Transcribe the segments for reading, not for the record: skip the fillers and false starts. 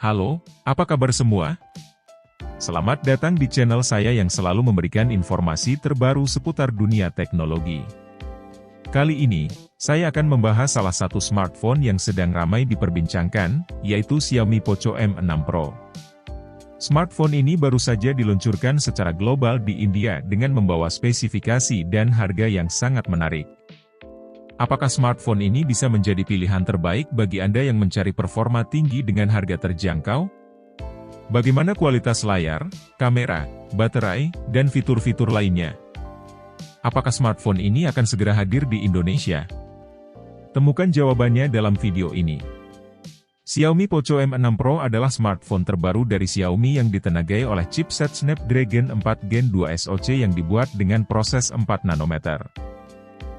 Halo, apa kabar semua? Selamat datang di channel saya yang selalu memberikan informasi terbaru seputar dunia teknologi. Kali ini, saya akan membahas salah satu smartphone yang sedang ramai diperbincangkan, yaitu Xiaomi Poco M6 Pro. Smartphone ini baru saja diluncurkan secara global di India dengan membawa spesifikasi dan harga yang sangat menarik. Apakah smartphone ini bisa menjadi pilihan terbaik bagi Anda yang mencari performa tinggi dengan harga terjangkau? Bagaimana kualitas layar, kamera, baterai, dan fitur-fitur lainnya? Apakah smartphone ini akan segera hadir di Indonesia? Temukan jawabannya dalam video ini. Xiaomi Poco M6 Pro adalah smartphone terbaru dari Xiaomi yang ditenagai oleh chipset Snapdragon 4 Gen 2 SoC yang dibuat dengan proses 4 nanometer.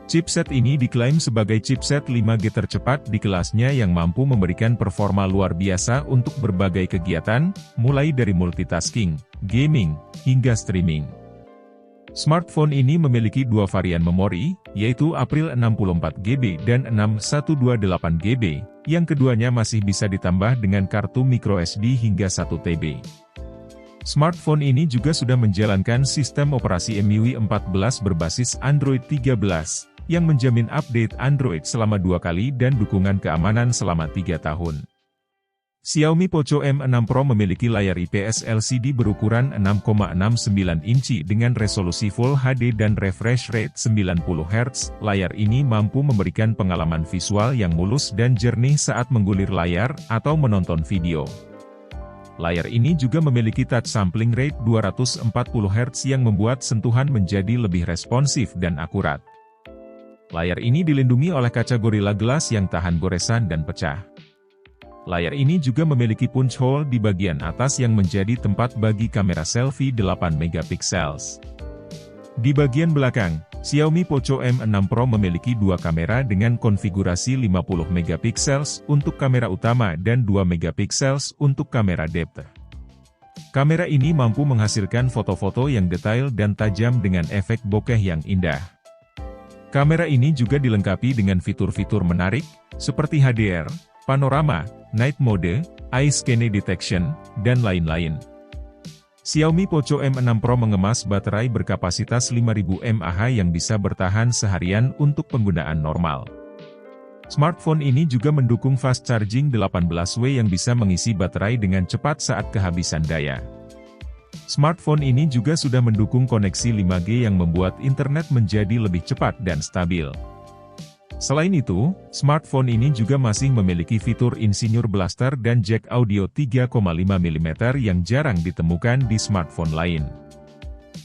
Chipset ini diklaim sebagai chipset 5G tercepat di kelasnya yang mampu memberikan performa luar biasa untuk berbagai kegiatan, mulai dari multitasking, gaming, hingga streaming. Smartphone ini memiliki dua varian memori, yaitu April 64GB dan 6128GB, yang keduanya masih bisa ditambah dengan kartu microSD hingga 1TB. Smartphone ini juga sudah menjalankan sistem operasi MIUI 14 berbasis Android 13, yang menjamin update Android selama 2 kali dan dukungan keamanan selama 3 tahun. Xiaomi Poco M6 Pro memiliki layar IPS LCD berukuran 6,69 inci dengan resolusi Full HD dan refresh rate 90 Hz. Layar ini mampu memberikan pengalaman visual yang mulus dan jernih saat menggulir layar atau menonton video. Layar ini juga memiliki touch sampling rate 240 Hz yang membuat sentuhan menjadi lebih responsif dan akurat. Layar ini dilindungi oleh kaca Gorilla Glass yang tahan goresan dan pecah. Layar ini juga memiliki punch hole di bagian atas yang menjadi tempat bagi kamera selfie 8 MP. Di bagian belakang, Xiaomi Poco M6 Pro memiliki dua kamera dengan konfigurasi 50 MP untuk kamera utama dan 2 MP untuk kamera depth. Kamera ini mampu menghasilkan foto-foto yang detail dan tajam dengan efek bokeh yang indah. Kamera ini juga dilengkapi dengan fitur-fitur menarik, seperti HDR, panorama, night mode, eye scan detection, dan lain-lain. Xiaomi Poco M6 Pro mengemas baterai berkapasitas 5000 mAh yang bisa bertahan seharian untuk penggunaan normal. Smartphone ini juga mendukung fast charging 18W yang bisa mengisi baterai dengan cepat saat kehabisan daya. Smartphone ini juga sudah mendukung koneksi 5G yang membuat internet menjadi lebih cepat dan stabil. Selain itu, smartphone ini juga masih memiliki fitur Insinyur Blaster dan jack audio 3,5 mm yang jarang ditemukan di smartphone lain.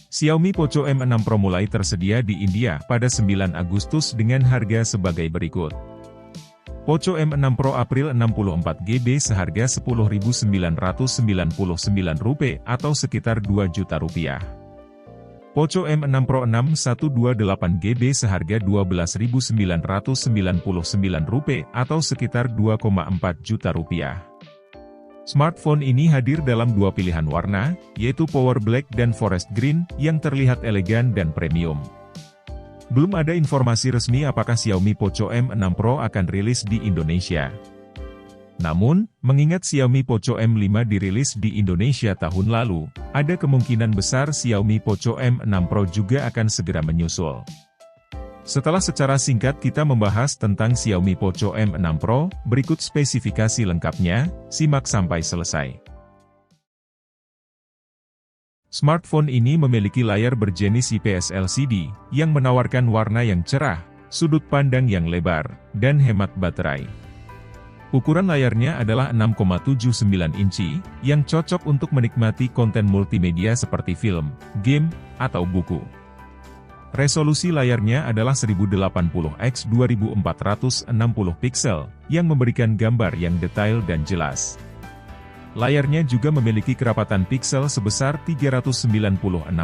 Xiaomi Poco M6 Pro mulai tersedia di India pada 9 Agustus dengan harga sebagai berikut. Poco M6 Pro April 64GB seharga Rp10.999 atau sekitar Rp2 juta. Poco M6 Pro 6128GB seharga Rp12.999 atau sekitar Rp2,4 juta. Smartphone ini hadir dalam dua pilihan warna, yaitu Power Black dan Forest Green, yang terlihat elegan dan premium. Belum ada informasi resmi apakah Xiaomi Poco M6 Pro akan rilis di Indonesia. Namun, mengingat Xiaomi Poco M5 dirilis di Indonesia tahun lalu, ada kemungkinan besar Xiaomi Poco M6 Pro juga akan segera menyusul. Setelah secara singkat kita membahas tentang Xiaomi Poco M6 Pro, berikut spesifikasi lengkapnya, simak sampai selesai. Smartphone ini memiliki layar berjenis IPS LCD, yang menawarkan warna yang cerah, sudut pandang yang lebar, dan hemat baterai. Ukuran layarnya adalah 6,79 inci, yang cocok untuk menikmati konten multimedia seperti film, game, atau buku. Resolusi layarnya adalah 1080x2460 piksel, yang memberikan gambar yang detail dan jelas. Layarnya juga memiliki kerapatan piksel sebesar 396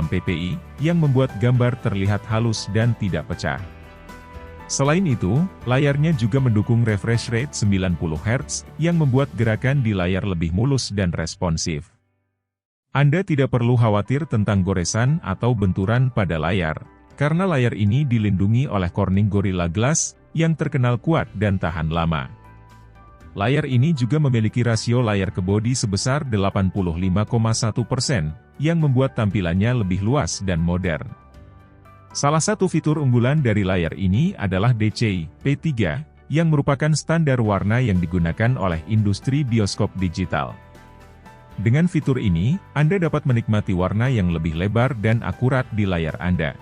ppi, yang membuat gambar terlihat halus dan tidak pecah. Selain itu, layarnya juga mendukung refresh rate 90 Hz, yang membuat gerakan di layar lebih mulus dan responsif. Anda tidak perlu khawatir tentang goresan atau benturan pada layar, karena layar ini dilindungi oleh Corning Gorilla Glass, yang terkenal kuat dan tahan lama. Layar ini juga memiliki rasio layar ke bodi sebesar 85,1%, yang membuat tampilannya lebih luas dan modern. Salah satu fitur unggulan dari layar ini adalah DCI-P3, yang merupakan standar warna yang digunakan oleh industri bioskop digital. Dengan fitur ini, Anda dapat menikmati warna yang lebih lebar dan akurat di layar Anda.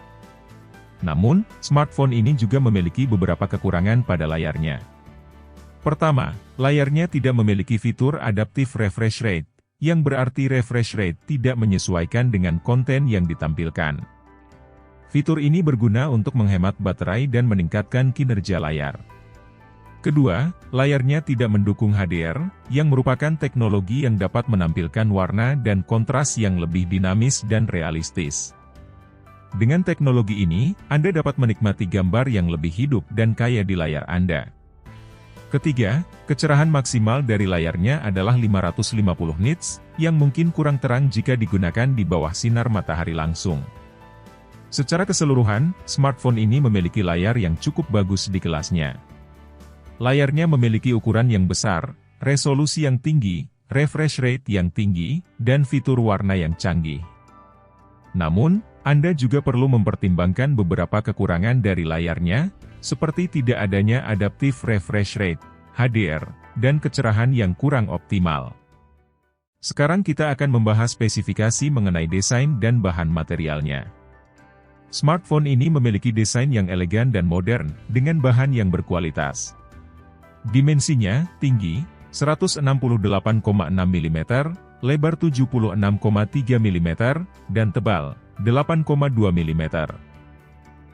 Namun, smartphone ini juga memiliki beberapa kekurangan pada layarnya. Pertama, layarnya tidak memiliki fitur Adaptive Refresh Rate, yang berarti refresh rate tidak menyesuaikan dengan konten yang ditampilkan. Fitur ini berguna untuk menghemat baterai dan meningkatkan kinerja layar. Kedua, layarnya tidak mendukung HDR, yang merupakan teknologi yang dapat menampilkan warna dan kontras yang lebih dinamis dan realistis. Dengan teknologi ini, Anda dapat menikmati gambar yang lebih hidup dan kaya di layar Anda. Ketiga, kecerahan maksimal dari layarnya adalah 550 nits, yang mungkin kurang terang jika digunakan di bawah sinar matahari langsung. Secara keseluruhan, smartphone ini memiliki layar yang cukup bagus di kelasnya. Layarnya memiliki ukuran yang besar, resolusi yang tinggi, refresh rate yang tinggi, dan fitur warna yang canggih. Namun, Anda juga perlu mempertimbangkan beberapa kekurangan dari layarnya, seperti tidak adanya Adaptive Refresh Rate, HDR, dan kecerahan yang kurang optimal. Sekarang kita akan membahas spesifikasi mengenai desain dan bahan materialnya. Smartphone ini memiliki desain yang elegan dan modern, dengan bahan yang berkualitas. Dimensinya, tinggi, 168,6 mm, lebar 76,3 mm, dan tebal, 8,2 mm.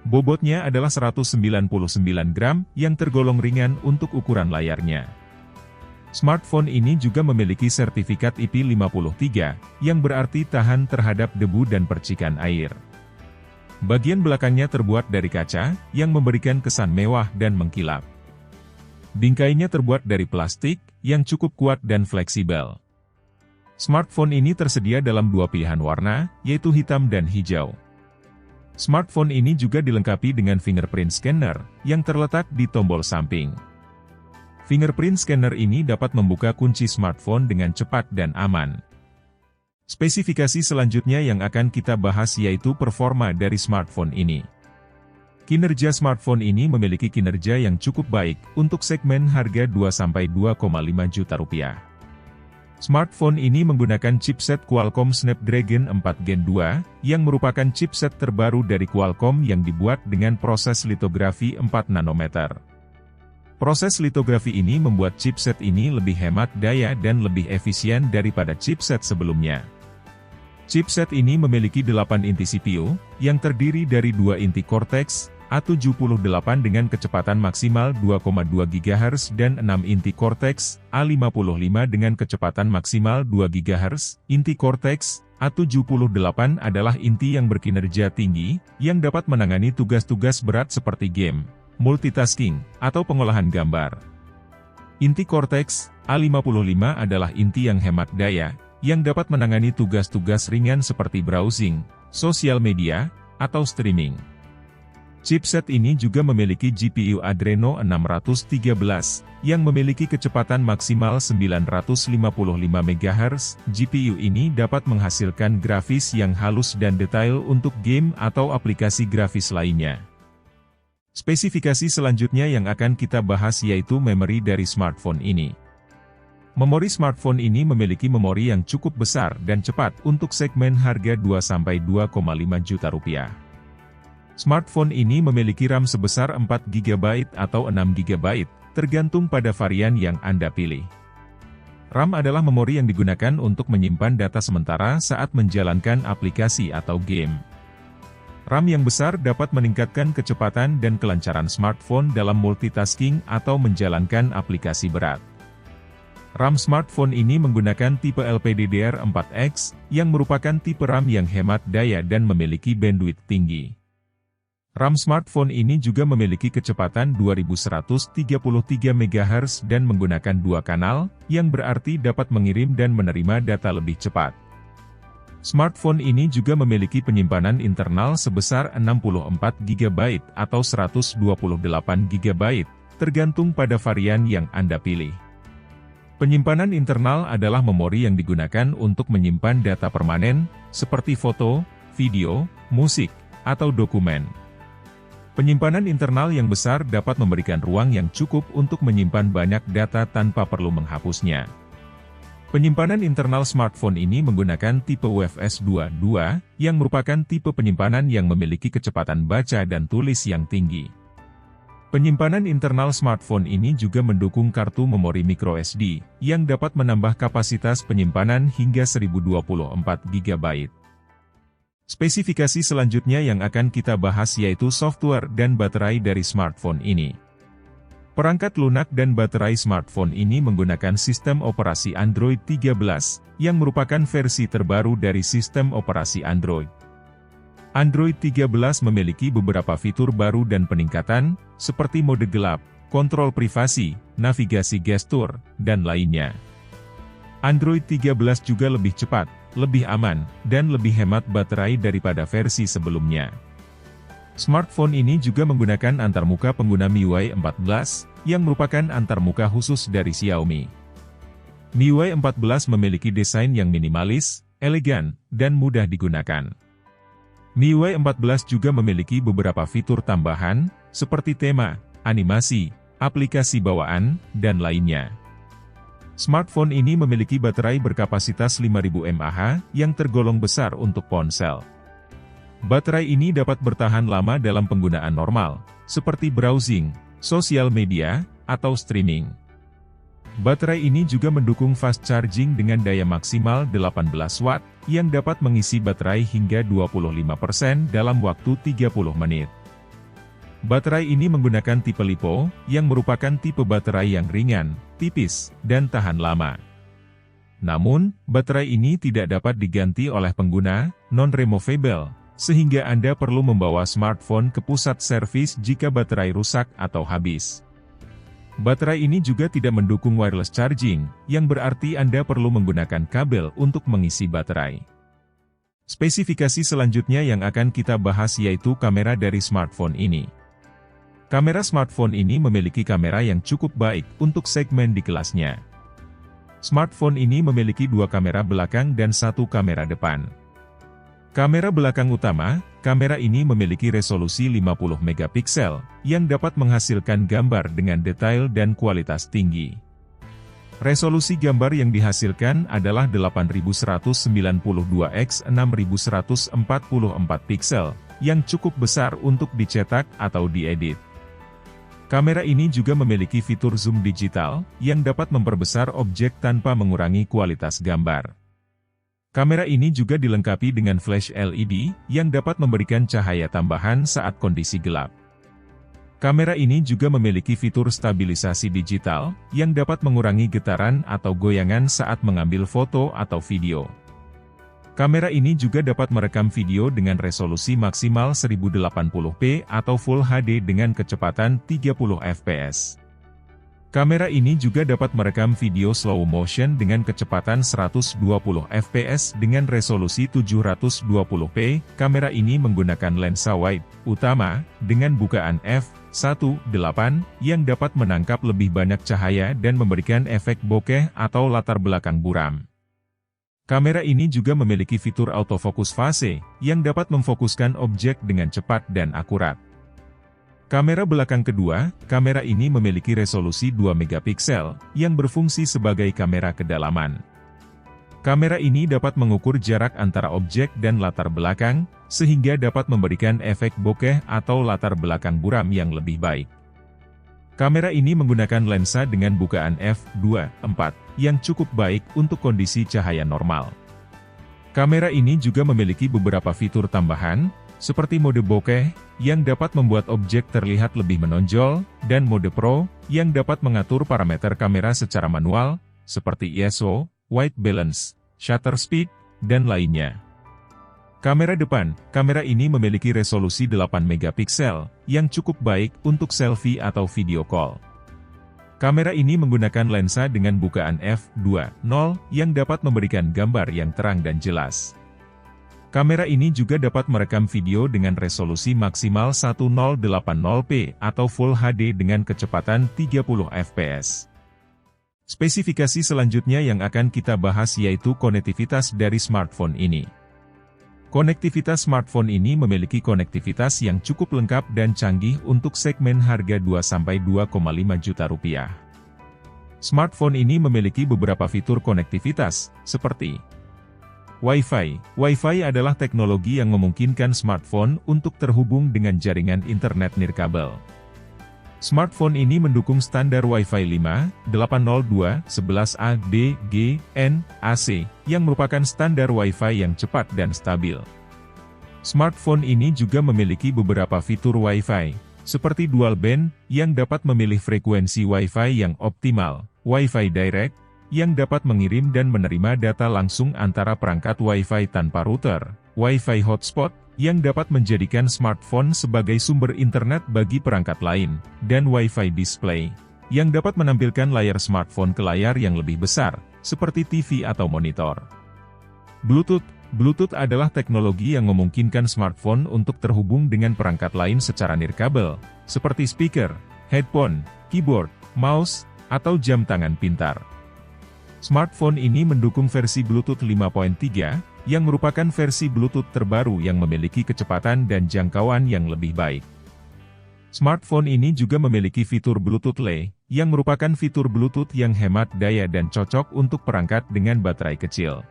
Bobotnya adalah 199 gram, yang tergolong ringan untuk ukuran layarnya. Smartphone ini juga memiliki sertifikat IP53, yang berarti tahan terhadap debu dan percikan air. Bagian belakangnya terbuat dari kaca, yang memberikan kesan mewah dan mengkilap. Bingkainya terbuat dari plastik, yang cukup kuat dan fleksibel. Smartphone ini tersedia dalam dua pilihan warna, yaitu hitam dan hijau. Smartphone ini juga dilengkapi dengan fingerprint scanner, yang terletak di tombol samping. Fingerprint scanner ini dapat membuka kunci smartphone dengan cepat dan aman. Spesifikasi selanjutnya yang akan kita bahas yaitu performa dari smartphone ini. Kinerja smartphone ini memiliki kinerja yang cukup baik, untuk segmen harga 2-2,5 juta rupiah. Smartphone ini menggunakan chipset Qualcomm Snapdragon 4 Gen 2, yang merupakan chipset terbaru dari Qualcomm yang dibuat dengan proses litografi 4 nanometer. Proses litografi ini membuat chipset ini lebih hemat daya dan lebih efisien daripada chipset sebelumnya. Chipset ini memiliki 8 inti CPU, yang terdiri dari 2 inti Cortex A78 dengan kecepatan maksimal 2,2 GHz dan 6 inti Cortex A55 dengan kecepatan maksimal 2 GHz. Inti Cortex A78 adalah inti yang berkinerja tinggi, yang dapat menangani tugas-tugas berat seperti game, multitasking, atau pengolahan gambar. Inti Cortex A55 adalah inti yang hemat daya, yang dapat menangani tugas-tugas ringan seperti browsing, sosial media, atau streaming. Chipset ini juga memiliki GPU Adreno 613, yang memiliki kecepatan maksimal 955 MHz. GPU ini dapat menghasilkan grafis yang halus dan detail untuk game atau aplikasi grafis lainnya. Spesifikasi selanjutnya yang akan kita bahas yaitu memori dari smartphone ini. Memori smartphone ini memiliki memori yang cukup besar dan cepat untuk segmen harga 2-2,5 juta rupiah. Smartphone ini memiliki RAM sebesar 4 GB atau 6 GB, tergantung pada varian yang Anda pilih. RAM adalah memori yang digunakan untuk menyimpan data sementara saat menjalankan aplikasi atau game. RAM yang besar dapat meningkatkan kecepatan dan kelancaran smartphone dalam multitasking atau menjalankan aplikasi berat. RAM smartphone ini menggunakan tipe LPDDR4X, yang merupakan tipe RAM yang hemat daya dan memiliki bandwidth tinggi. RAM smartphone ini juga memiliki kecepatan 2133 MHz dan menggunakan 2 kanal, yang berarti dapat mengirim dan menerima data lebih cepat. Smartphone ini juga memiliki penyimpanan internal sebesar 64 GB atau 128 GB, tergantung pada varian yang Anda pilih. Penyimpanan internal adalah memori yang digunakan untuk menyimpan data permanen, seperti foto, video, musik, atau dokumen. Penyimpanan internal yang besar dapat memberikan ruang yang cukup untuk menyimpan banyak data tanpa perlu menghapusnya. Penyimpanan internal smartphone ini menggunakan tipe UFS 2.2, yang merupakan tipe penyimpanan yang memiliki kecepatan baca dan tulis yang tinggi. Penyimpanan internal smartphone ini juga mendukung kartu memori microSD, yang dapat menambah kapasitas penyimpanan hingga 1024 GB. Spesifikasi selanjutnya yang akan kita bahas yaitu software dan baterai dari smartphone ini. Perangkat lunak dan baterai smartphone ini menggunakan sistem operasi Android 13, yang merupakan versi terbaru dari sistem operasi Android. Android 13 memiliki beberapa fitur baru dan peningkatan, seperti mode gelap, kontrol privasi, navigasi gestur, dan lainnya. Android 13 juga lebih cepat, lebih aman, dan lebih hemat baterai daripada versi sebelumnya. Smartphone ini juga menggunakan antarmuka pengguna MIUI 14, yang merupakan antarmuka khusus dari Xiaomi. MIUI 14 memiliki desain yang minimalis, elegan, dan mudah digunakan. MIUI 14 juga memiliki beberapa fitur tambahan, seperti tema, animasi, aplikasi bawaan, dan lainnya. Smartphone ini memiliki baterai berkapasitas 5000 mAh, yang tergolong besar untuk ponsel. Baterai ini dapat bertahan lama dalam penggunaan normal, seperti browsing, sosial media, atau streaming. Baterai ini juga mendukung fast charging dengan daya maksimal 18 watt, yang dapat mengisi baterai hingga 25% dalam waktu 30 menit. Baterai ini menggunakan tipe LiPo, yang merupakan tipe baterai yang ringan, tipis, dan tahan lama. Namun, baterai ini tidak dapat diganti oleh pengguna, non-removable, sehingga Anda perlu membawa smartphone ke pusat servis jika baterai rusak atau habis. Baterai ini juga tidak mendukung wireless charging, yang berarti Anda perlu menggunakan kabel untuk mengisi baterai. Spesifikasi selanjutnya yang akan kita bahas yaitu kamera dari smartphone ini. Kamera smartphone ini memiliki kamera yang cukup baik untuk segmen di kelasnya. Smartphone ini memiliki dua kamera belakang dan satu kamera depan. Kamera belakang utama, kamera ini memiliki resolusi 50 megapiksel, yang dapat menghasilkan gambar dengan detail dan kualitas tinggi. Resolusi gambar yang dihasilkan adalah 8192 x 6144 piksel, yang cukup besar untuk dicetak atau diedit. Kamera ini juga memiliki fitur zoom digital, yang dapat memperbesar objek tanpa mengurangi kualitas gambar. Kamera ini juga dilengkapi dengan flash LED, yang dapat memberikan cahaya tambahan saat kondisi gelap. Kamera ini juga memiliki fitur stabilisasi digital, yang dapat mengurangi getaran atau goyangan saat mengambil foto atau video. Kamera ini juga dapat merekam video dengan resolusi maksimal 1080p atau Full HD dengan kecepatan 30 fps. Kamera ini juga dapat merekam video slow motion dengan kecepatan 120 fps dengan resolusi 720p. Kamera ini menggunakan lensa wide utama dengan bukaan f1.8 yang dapat menangkap lebih banyak cahaya dan memberikan efek bokeh atau latar belakang buram. Kamera ini juga memiliki fitur autofocus fase yang dapat memfokuskan objek dengan cepat dan akurat. Kamera belakang kedua, kamera ini memiliki resolusi 2 megapiksel, yang berfungsi sebagai kamera kedalaman. Kamera ini dapat mengukur jarak antara objek dan latar belakang, sehingga dapat memberikan efek bokeh atau latar belakang buram yang lebih baik. Kamera ini menggunakan lensa dengan bukaan f2.4, yang cukup baik untuk kondisi cahaya normal. Kamera ini juga memiliki beberapa fitur tambahan, seperti mode bokeh, yang dapat membuat objek terlihat lebih menonjol, dan mode Pro, yang dapat mengatur parameter kamera secara manual, seperti ISO, white balance, shutter speed, dan lainnya. Kamera depan, kamera ini memiliki resolusi 8 megapiksel, yang cukup baik untuk selfie atau video call. Kamera ini menggunakan lensa dengan bukaan f2.0, yang dapat memberikan gambar yang terang dan jelas. Kamera ini juga dapat merekam video dengan resolusi maksimal 1080p atau Full HD dengan kecepatan 30 fps. Spesifikasi selanjutnya yang akan kita bahas yaitu konektivitas dari smartphone ini. Konektivitas smartphone ini memiliki konektivitas yang cukup lengkap dan canggih untuk segmen harga 2-2,5 juta rupiah. Smartphone ini memiliki beberapa fitur konektivitas, seperti Wi-Fi. Wi-Fi adalah teknologi yang memungkinkan smartphone untuk terhubung dengan jaringan internet nirkabel. Smartphone ini mendukung standar Wi-Fi 5, 802, 11A, D, G, N, AC, yang merupakan standar Wi-Fi yang cepat dan stabil. Smartphone ini juga memiliki beberapa fitur Wi-Fi, seperti dual band, yang dapat memilih frekuensi Wi-Fi yang optimal, Wi-Fi Direct, yang dapat mengirim dan menerima data langsung antara perangkat Wi-Fi tanpa router, Wi-Fi Hotspot, yang dapat menjadikan smartphone sebagai sumber internet bagi perangkat lain, dan Wi-Fi Display, yang dapat menampilkan layar smartphone ke layar yang lebih besar, seperti TV atau monitor. Bluetooth. Bluetooth adalah teknologi yang memungkinkan smartphone untuk terhubung dengan perangkat lain secara nirkabel, seperti speaker, headphone, keyboard, mouse, atau jam tangan pintar. Smartphone ini mendukung versi Bluetooth 5.3, yang merupakan versi Bluetooth terbaru yang memiliki kecepatan dan jangkauan yang lebih baik. Smartphone ini juga memiliki fitur Bluetooth LE, yang merupakan fitur Bluetooth yang hemat daya dan cocok untuk perangkat dengan baterai kecil.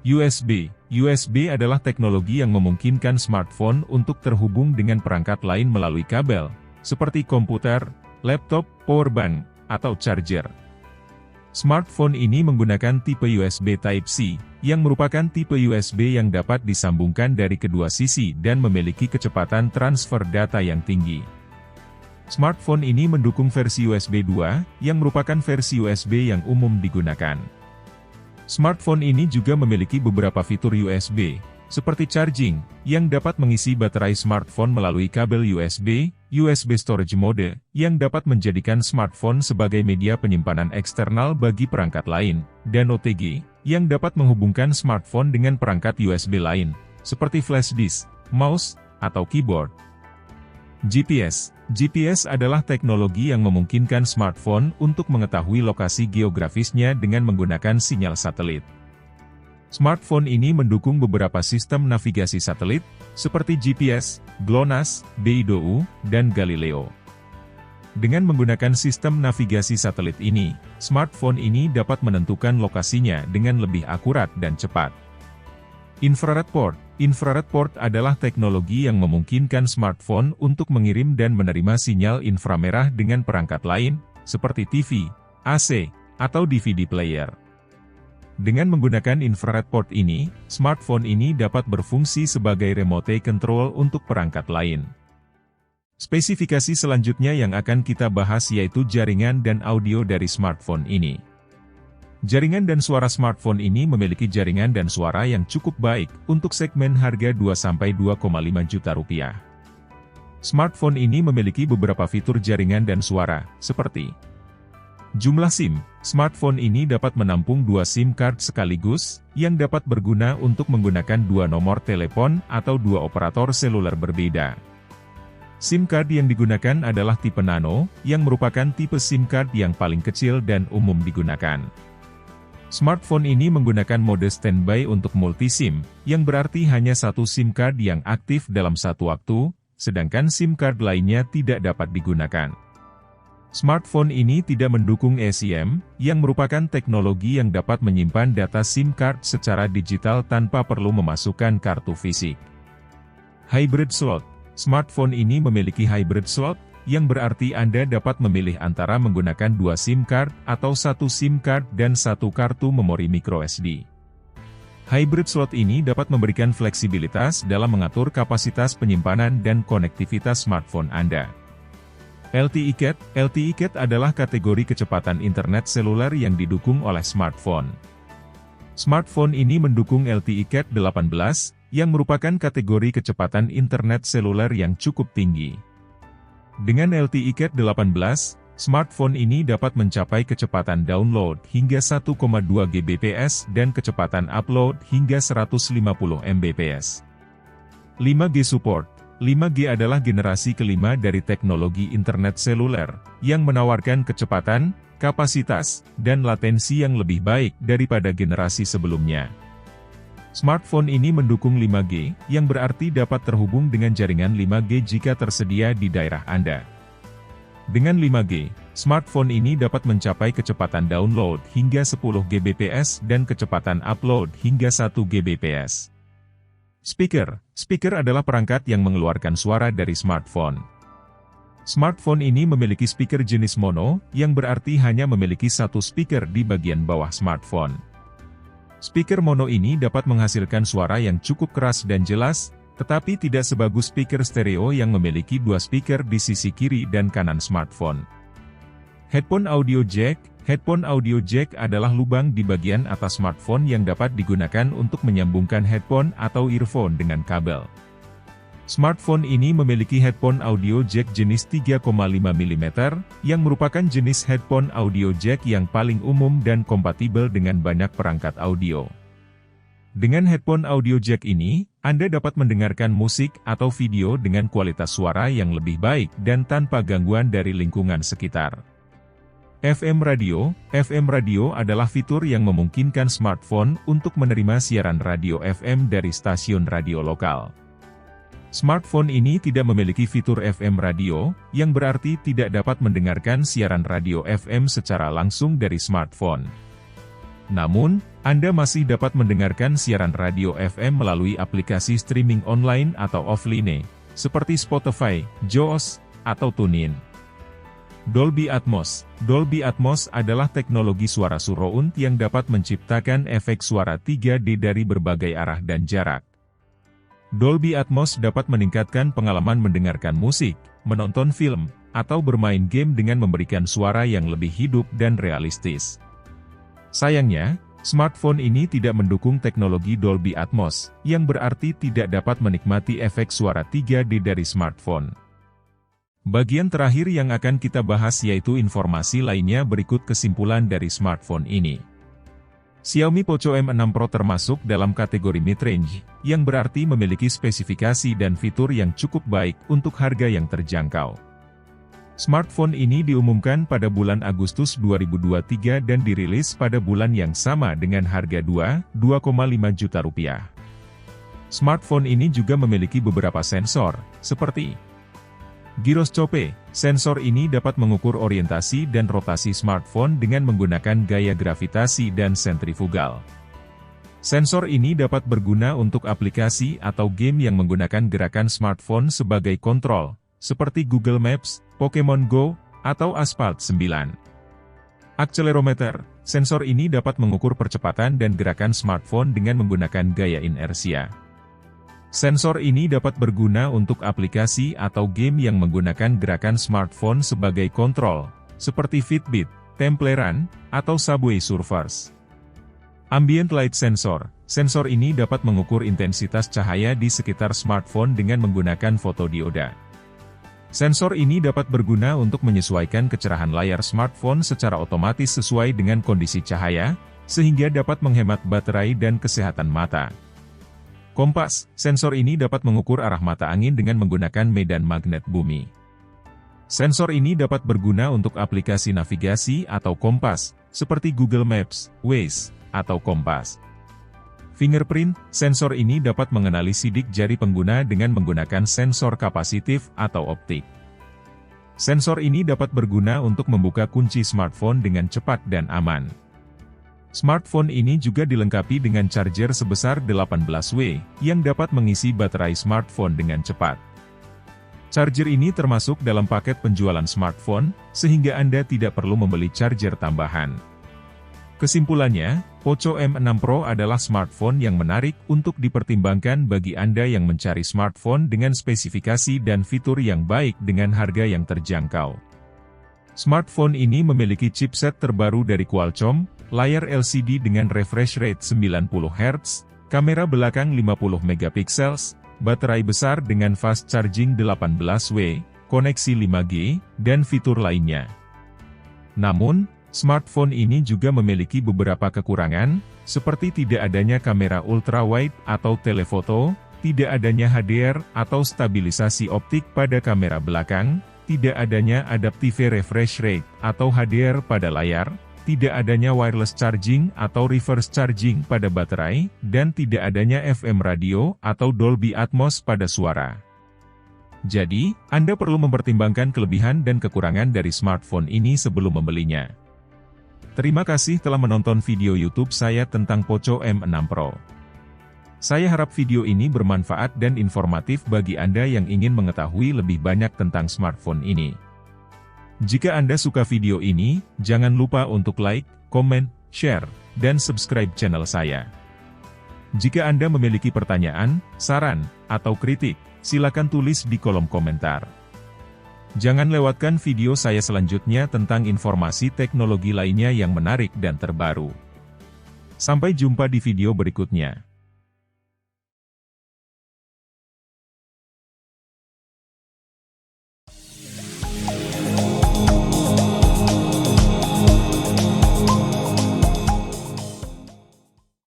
USB. USB adalah teknologi yang memungkinkan smartphone untuk terhubung dengan perangkat lain melalui kabel, seperti komputer, laptop, powerbank, atau charger. Smartphone ini menggunakan tipe USB Type-C, yang merupakan tipe USB yang dapat disambungkan dari kedua sisi dan memiliki kecepatan transfer data yang tinggi. Smartphone ini mendukung versi USB 2, yang merupakan versi USB yang umum digunakan. Smartphone ini juga memiliki beberapa fitur USB, seperti charging, yang dapat mengisi baterai smartphone melalui kabel USB, USB Storage Mode, yang dapat menjadikan smartphone sebagai media penyimpanan eksternal bagi perangkat lain, dan OTG, yang dapat menghubungkan smartphone dengan perangkat USB lain, seperti flash disk, mouse, atau keyboard. GPS. GPS adalah teknologi yang memungkinkan smartphone untuk mengetahui lokasi geografisnya dengan menggunakan sinyal satelit. Smartphone ini mendukung beberapa sistem navigasi satelit, seperti GPS, GLONASS, BeiDou, dan Galileo. Dengan menggunakan sistem navigasi satelit ini, smartphone ini dapat menentukan lokasinya dengan lebih akurat dan cepat. Infrared port. Infrared port adalah teknologi yang memungkinkan smartphone untuk mengirim dan menerima sinyal inframerah dengan perangkat lain, seperti TV, AC, atau DVD player. Dengan menggunakan infrared port ini, smartphone ini dapat berfungsi sebagai remote control untuk perangkat lain. Spesifikasi selanjutnya yang akan kita bahas yaitu jaringan dan audio dari smartphone ini. Jaringan dan suara smartphone ini memiliki jaringan dan suara yang cukup baik untuk segmen harga 2-2,5 juta rupiah. Smartphone ini memiliki beberapa fitur jaringan dan suara, seperti jumlah SIM. Smartphone ini dapat menampung 2 SIM card sekaligus, yang dapat berguna untuk menggunakan 2 nomor telepon atau 2 operator seluler berbeda. SIM card yang digunakan adalah tipe Nano, yang merupakan tipe SIM card yang paling kecil dan umum digunakan. Smartphone ini menggunakan mode standby untuk multi-SIM, yang berarti hanya satu SIM card yang aktif dalam satu waktu, sedangkan SIM card lainnya tidak dapat digunakan. Smartphone ini tidak mendukung eSIM, yang merupakan teknologi yang dapat menyimpan data SIM card secara digital tanpa perlu memasukkan kartu fisik. Hybrid slot. Smartphone ini memiliki hybrid slot, yang berarti Anda dapat memilih antara menggunakan 2 SIM card atau 1 SIM card dan 1 kartu memori microSD. Hybrid slot ini dapat memberikan fleksibilitas dalam mengatur kapasitas penyimpanan dan konektivitas smartphone Anda. LTE Cat. LTE Cat adalah kategori kecepatan internet seluler yang didukung oleh smartphone. Smartphone ini mendukung LTE Cat 18, yang merupakan kategori kecepatan internet seluler yang cukup tinggi. Dengan LTE Cat 18, smartphone ini dapat mencapai kecepatan download hingga 1,2 Gbps dan kecepatan upload hingga 150 Mbps. 5G support. 5G adalah generasi kelima dari teknologi internet seluler, yang menawarkan kecepatan, kapasitas, dan latensi yang lebih baik daripada generasi sebelumnya. Smartphone ini mendukung 5G, yang berarti dapat terhubung dengan jaringan 5G jika tersedia di daerah Anda. Dengan 5G, smartphone ini dapat mencapai kecepatan download hingga 10 Gbps dan kecepatan upload hingga 1 Gbps. Speaker adalah perangkat yang mengeluarkan suara dari smartphone. Smartphone ini memiliki speaker jenis mono, yang berarti hanya memiliki satu speaker di bagian bawah smartphone. Speaker mono ini dapat menghasilkan suara yang cukup keras dan jelas, tetapi tidak sebagus speaker stereo yang memiliki dua speaker di sisi kiri dan kanan smartphone. Headphone audio jack adalah lubang di bagian atas smartphone yang dapat digunakan untuk menyambungkan headphone atau earphone dengan kabel. Smartphone ini memiliki headphone audio jack jenis 3,5 mm, yang merupakan jenis headphone audio jack yang paling umum dan kompatibel dengan banyak perangkat audio. Dengan headphone audio jack ini, Anda dapat mendengarkan musik atau video dengan kualitas suara yang lebih baik dan tanpa gangguan dari lingkungan sekitar. FM radio adalah fitur yang memungkinkan smartphone untuk menerima siaran radio FM dari stasiun radio lokal. Smartphone ini tidak memiliki fitur FM radio, yang berarti tidak dapat mendengarkan siaran radio FM secara langsung dari smartphone. Namun, Anda masih dapat mendengarkan siaran radio FM melalui aplikasi streaming online atau offline, seperti Spotify, JOOX, atau TuneIn. Dolby Atmos adalah teknologi suara surround yang dapat menciptakan efek suara 3D dari berbagai arah dan jarak. Dolby Atmos dapat meningkatkan pengalaman mendengarkan musik, menonton film, atau bermain game dengan memberikan suara yang lebih hidup dan realistis. Sayangnya, smartphone ini tidak mendukung teknologi Dolby Atmos, yang berarti tidak dapat menikmati efek suara 3D dari smartphone. Bagian terakhir yang akan kita bahas yaitu informasi lainnya berikut kesimpulan dari smartphone ini. Xiaomi Poco M6 Pro termasuk dalam kategori mid-range, yang berarti memiliki spesifikasi dan fitur yang cukup baik untuk harga yang terjangkau. Smartphone ini diumumkan pada bulan Agustus 2023 dan dirilis pada bulan yang sama dengan harga 2,5 juta rupiah. Smartphone ini juga memiliki beberapa sensor, seperti gyroscope. Sensor ini dapat mengukur orientasi dan rotasi smartphone dengan menggunakan gaya gravitasi dan sentrifugal. Sensor ini dapat berguna untuk aplikasi atau game yang menggunakan gerakan smartphone sebagai kontrol, seperti Google Maps, Pokemon Go, atau Asphalt 9. Accelerometer. Sensor ini dapat mengukur percepatan dan gerakan smartphone dengan menggunakan gaya inersia. Sensor ini dapat berguna untuk aplikasi atau game yang menggunakan gerakan smartphone sebagai kontrol, seperti Fitbit, Temple Run, atau Subway Surfers. Ambient Light Sensor. Sensor ini dapat mengukur intensitas cahaya di sekitar smartphone dengan menggunakan fotodioda. Sensor ini dapat berguna untuk menyesuaikan kecerahan layar smartphone secara otomatis sesuai dengan kondisi cahaya, sehingga dapat menghemat baterai dan kesehatan mata. Kompas. Sensor ini dapat mengukur arah mata angin dengan menggunakan medan magnet bumi. Sensor ini dapat berguna untuk aplikasi navigasi atau kompas, seperti Google Maps, Waze, atau Kompas. Fingerprint. Sensor ini dapat mengenali sidik jari pengguna dengan menggunakan sensor kapasitif atau optik. Sensor ini dapat berguna untuk membuka kunci smartphone dengan cepat dan aman. Smartphone ini juga dilengkapi dengan charger sebesar 18W, yang dapat mengisi baterai smartphone dengan cepat. Charger ini termasuk dalam paket penjualan smartphone, sehingga Anda tidak perlu membeli charger tambahan. Kesimpulannya, Poco M6 Pro adalah smartphone yang menarik untuk dipertimbangkan bagi Anda yang mencari smartphone dengan spesifikasi dan fitur yang baik dengan harga yang terjangkau. Smartphone ini memiliki chipset terbaru dari Qualcomm, layar LCD dengan refresh rate 90Hz, kamera belakang 50MP, baterai besar dengan fast charging 18W, koneksi 5G, dan fitur lainnya. Namun, smartphone ini juga memiliki beberapa kekurangan, seperti tidak adanya kamera ultrawide atau telefoto, tidak adanya HDR atau stabilisasi optik pada kamera belakang, tidak adanya Adaptive Refresh Rate atau HDR pada layar, tidak adanya wireless charging atau reverse charging pada baterai, dan tidak adanya FM radio atau Dolby Atmos pada suara. Jadi, Anda perlu mempertimbangkan kelebihan dan kekurangan dari smartphone ini sebelum membelinya. Terima kasih telah menonton video YouTube saya tentang Poco M6 Pro. Saya harap video ini bermanfaat dan informatif bagi Anda yang ingin mengetahui lebih banyak tentang smartphone ini. Jika Anda suka video ini, jangan lupa untuk like, komen, share, dan subscribe channel saya. Jika Anda memiliki pertanyaan, saran, atau kritik, silakan tulis di kolom komentar. Jangan lewatkan video saya selanjutnya tentang informasi teknologi lainnya yang menarik dan terbaru. Sampai jumpa di video berikutnya.